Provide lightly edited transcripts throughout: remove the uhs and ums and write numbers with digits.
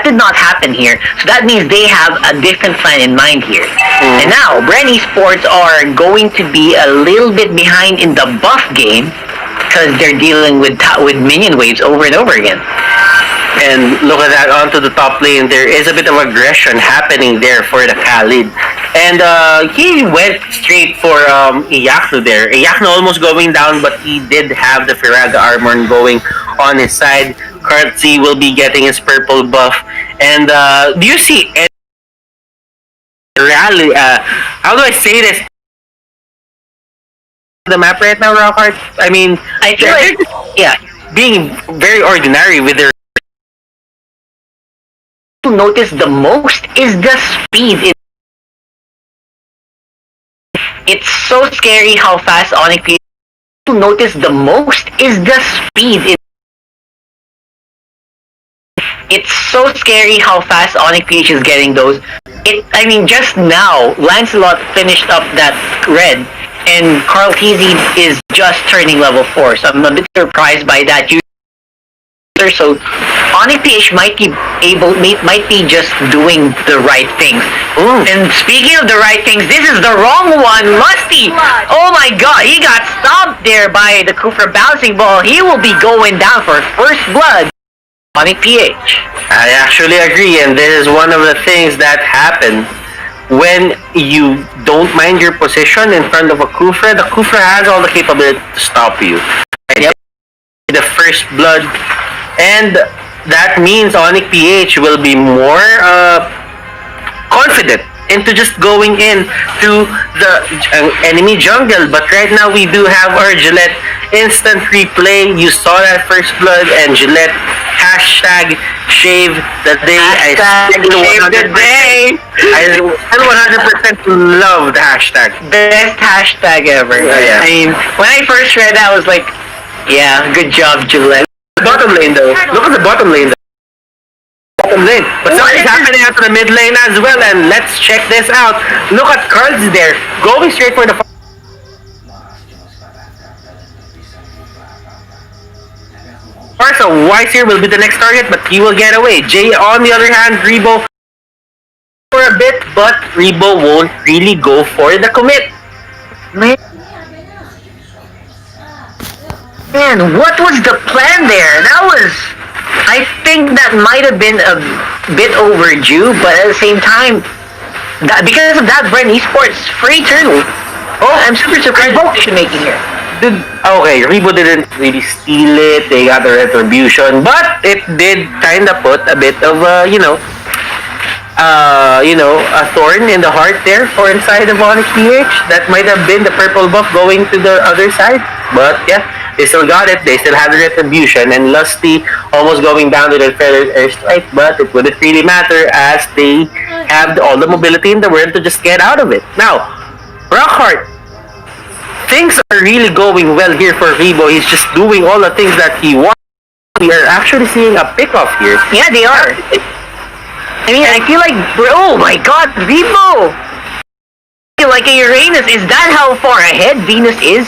did not happen here. So that means they have a different plan in mind here. And now, Bren Esports are going to be a little bit behind in the buff game because they're dealing with minion waves over and over again. And look at that, onto the top lane. There is a bit of aggression happening there for the Khalid. And he went straight for Iyakno there. Iyakno almost going down, but he did have the Firaga armor going on his side. Kartzi will be getting his purple buff. And do you see any rally? How do I say this? The map right now, Rockhart? I mean, I feel like, yeah, being very ordinary with their. Notice the most is the speed. It's so scary how fast Onyx PH. Notice the most is the speed. It's so scary how fast Onyx PH is getting those. I mean, just now, Lancelot finished up that red, and Carl Teasy is just turning level 4. So I'm a bit surprised by that. So Onyx PH might be just doing the right things. And speaking of the right things, this is the wrong one. Lusty! Oh my god, he got stopped there by the Kufra bouncing ball. He will be going down for first blood. Onyx PH. I actually agree, and this is one of the things that happen when you don't mind your position in front of a Kufra. The Kufra has all the capability to stop you. Yep. The first blood. And that means Onyx PH will be more confident into just going in to the enemy jungle. But right now we do have our Gillette instant replay. You saw that first blood, and Gillette hashtag shave the day. Hashtag shave the day. I 100% love the hashtag. Best hashtag ever. Oh, yeah. I mean, when I first read that, I was like, yeah, good job, Gillette. Bottom lane though. Look at the bottom lane. Bottom lane. But something's happening after the mid lane as well, and let's check this out. Look at Cards there, going straight for the. Parsa Wise here will be the next target, but he will get away. Jay on the other hand, Rebo for a bit, but Rebo won't really go for the commit. Man, what was the plan there? That was... I think that might have been a bit overdue, but at the same time, because of that, Bren Esports, free turtle. Oh, I'm super surprised with decision making here. Okay, Rebo didn't really steal it. They got the retribution, but it did kind of put a bit of a thorn in the heart there for inside of Onyx PH. That might have been the purple buff going to the other side, but yeah. They still got it, they still have the retribution, and Lusty almost going down to their feathered airstrike, but it wouldn't really matter as they have all the mobility in the world to just get out of it. Now, Rockhart, things are really going well here for Rebo. He's just doing all the things that he wants. We are actually seeing a pickoff here. Yeah, they are. I mean, I feel like, oh my god, Rebo! Like a Uranus, is that how far ahead Venus is?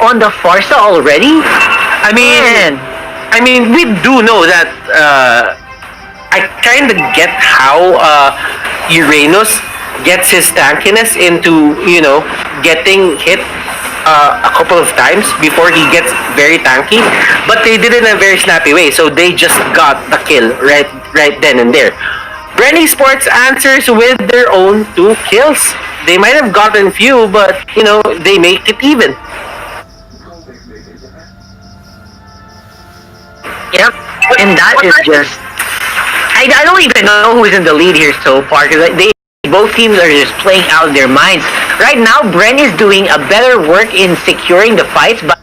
On the Farsa already? I mean, we do know that I kind of get how Uranus gets his tankiness into, getting hit a couple of times before he gets very tanky, but they did it in a very snappy way, so they just got the kill right then and there. Bren Esports answers with their own 2 kills. They might have gotten few, but, they make it even. Yep, and that is just... I don't even know who's in the lead here so far, because both teams are just playing out their minds. Right now, Bren is doing a better work in securing the fights, but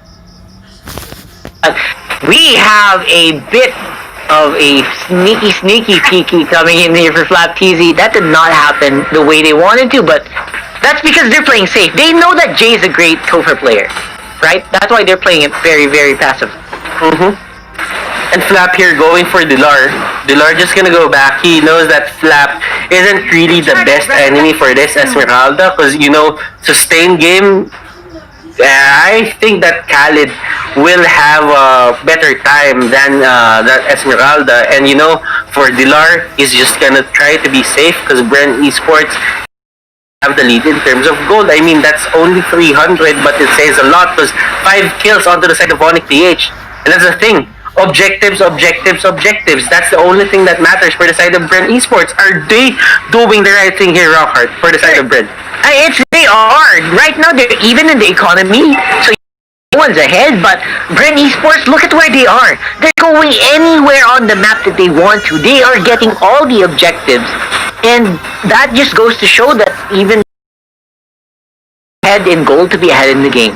we have a bit of a sneaky peeky coming in here for Flap TZ. That did not happen the way they wanted to, but that's because they're playing safe. They know that Jay's a great Kofa player, right? That's why they're playing it very, very passive. And Flap here going for Dilar. Dilar just gonna go back. He knows that Flap isn't really the best enemy for this Esmeralda, because sustained game. I think that Khalid will have a better time than that Esmeralda. And for Dilar, he's just gonna try to be safe because Brent Esports have the lead in terms of gold. I mean, that's only 300, but it says a lot because 5 kills onto the side of Onyx PH. And that's the thing. Objectives, objectives, objectives. That's the only thing that matters for the side of Brent Esports. Are they doing the right thing here, Rockhart, for the side of Brent? They are. Right now, they're even in the economy. So no one's ahead, but Brent Esports, look at where they are. They're going anywhere on the map that they want to. They are getting all the objectives. And that just goes to show that even ahead in gold to be ahead in the game.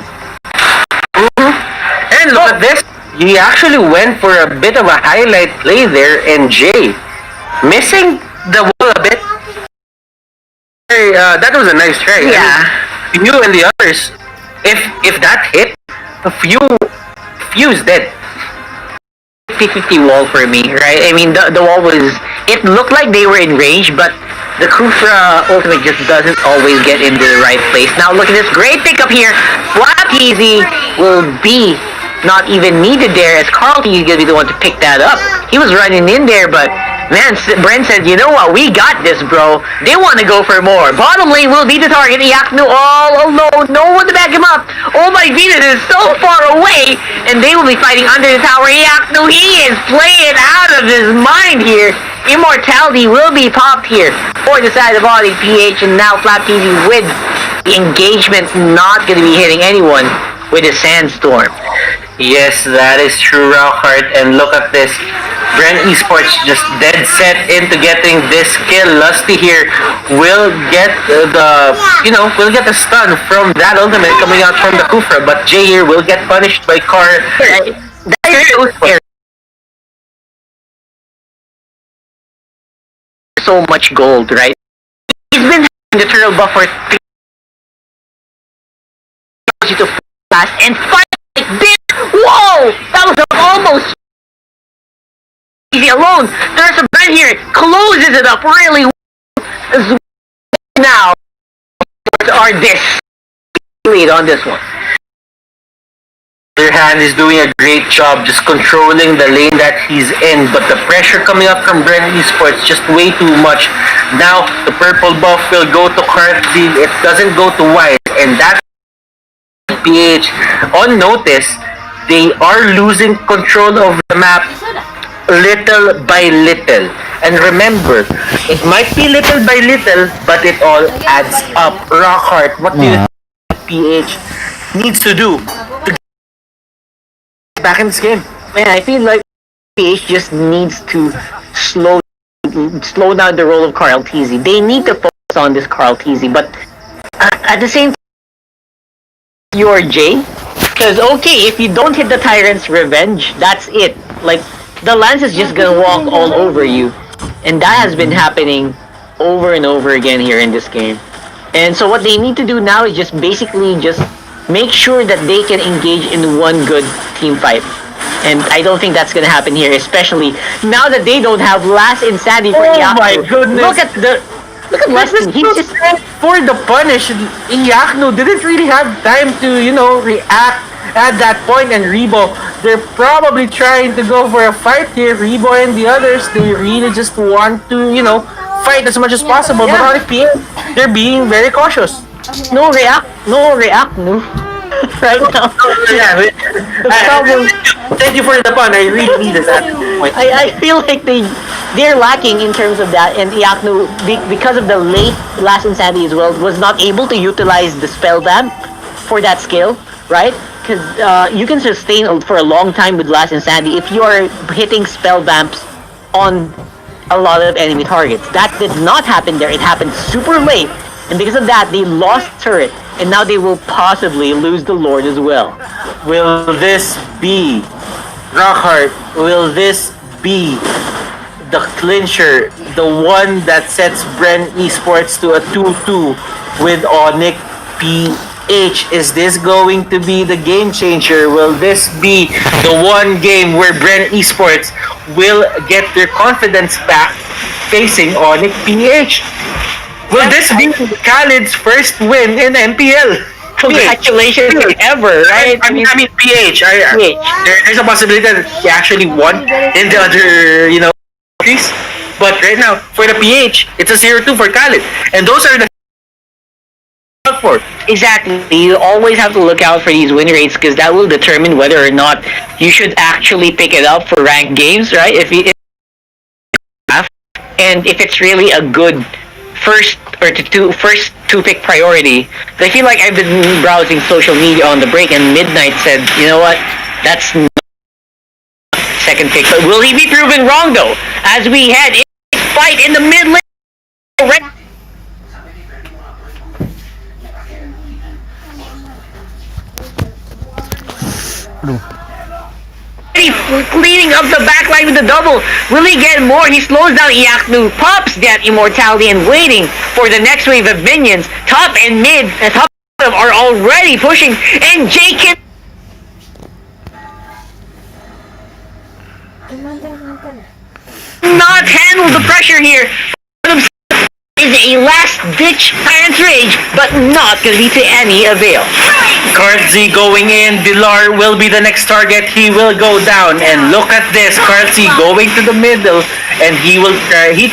And look at this. He actually went for a bit of a highlight play there, and Jay missing the wall a bit. That was a nice try. Yeah. I mean, you and the others, if that hit, Few's dead. 50-50 wall for me, right? I mean, the wall was... It looked like they were in range, but the Kufra ultimate just doesn't always get into the right place. Now, look at this great pickup here. Flat Easy will be not even needed there, as Carl T is going to be the one to pick that up. He was running in there, but man, Brent said, you know what, we got this, bro. They want to go for more. Bottom lane will be the target. Yaknu all alone. No one to back him up. Oh my Venus is so far away, and they will be fighting under the tower. Yaknu, he is playing out of his mind here. Immortality will be popped here for the side of Audi PH, and now Flat TV with the engagement not going to be hitting anyone with a sandstorm. Yes, that is true, Rauchart. And look at this. Brent Esports just dead set into getting this kill. Lusty here will get will get the stun from that ultimate coming out from the Kufra, but Jay here will get punished by Car. So much gold, right? He's been having the turtle buff for 3 to fast and fight like this. Whoa! That was almost easy alone. There's a Brent here. Closes it up really well. Now are this lead on this one. Their hand is doing a great job just controlling the lane that he's in, but the pressure coming up from Brent Esports just way too much. Now the purple buff will go to Cartzy. It doesn't go to White, and that PH on notice. They are losing control of the map little by little. And remember, it might be little by little, but it all adds up. Rockhart, what do you think PH needs to do to get back in this game? Man, I feel like PH just needs to slow down the role of Carl TZ. They need to focus on this Carl TZ, but at the same time, you're Jay. Because, okay, if you don't hit the Tyrant's Revenge, that's it. Like, the Lance is just gonna walk all over you. And that has been happening over and over again here in this game. And so what they need to do now is just basically just make sure that they can engage in one good team fight. And I don't think that's gonna happen here, especially now that they don't have Last Insanity for Iaco. Oh my goodness! Look at Leston. He just... For the punish, Iakno didn't really have time to, react at that point, and Rebo, they're probably trying to go for a fight here. Rebo and the others, they really just want to, fight as much as possible. But on the they're being very cautious. No react, no. Right now. Thank you for the pun. I really needed that. I feel like they're lacking in terms of that, and Iaknu, because of the late Last Insanity as well, was not able to utilize the spell vamp for that skill, right? Because you can sustain for a long time with Last Insanity if you are hitting spell vamps on a lot of enemy targets. That did not happen there. It happened super late, and because of that, they lost turret, and now they will possibly lose the Lord as well. Will this be Rockhart? Will this be the clincher, the one that sets Brent Esports to a 2-2 with Onyx PH? Is this going to be the game changer? Will this be the one game where Brent Esports will get their confidence back facing Onyx PH? Will this be Khalid's first win in MPL? congratulations ever, right? I mean, PH. PH. There's a possibility that he actually won in the other, countries. But right now, for the PH, it's a 0-2 for Khalid. And those are the for. Exactly. You always have to look out for these win rates because that will determine whether or not you should actually pick it up for ranked games, right? And if it's really a good first two pick priority. I feel like I've been browsing social media on the break and Midnight said, you know what, that's not second pick. But will he be proven wrong though? As we had a fight in the mid lane. Cleaning up the backline with the double. Will he get more? He slows down Iaknu, pops that immortality and waiting for the next wave of minions. Top and mid, top are already pushing, and Jake not handle the pressure here. Is a last-ditch Tyrant's Rage, but not going to be to any avail. Kartzy going in. Dilar will be the next target. He will go down. And look at this. Kartzy going to the middle. And he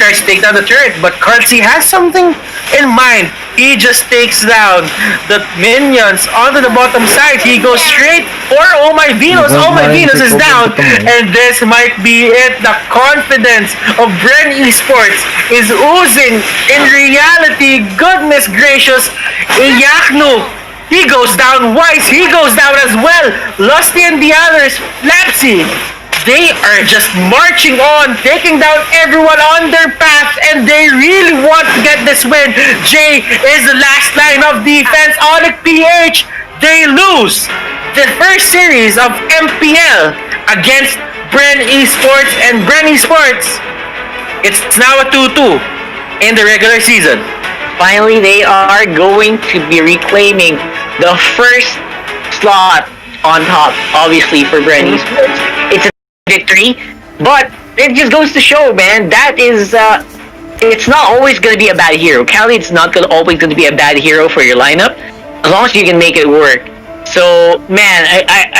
tries to take down the turret. But Kartzy has something in mind. He just takes down the minions onto the bottom side. He goes straight for Oh My Venus. Oh My Venus is down. And this might be it. The confidence of Bren Esports is oozing. In reality, goodness gracious, Iaknu, he goes down. Wise, he goes down as well. Lusty and the others, Lapsy, they are just marching on, taking down everyone on their path, and they really want to get this win. Jay is the last line of defense. Onyx PH, they lose the first series of MPL against Bren Esports, and Bren Esports, it's now a 2-2 in the regular season. Finally, they are going to be reclaiming the first slot on top, obviously, for Bren Esports. It's a victory, but it just goes to show, man, that is, it's not always going to be a bad hero. Khalid's not always going to be a bad hero for your lineup, as long as you can make it work. So, man, I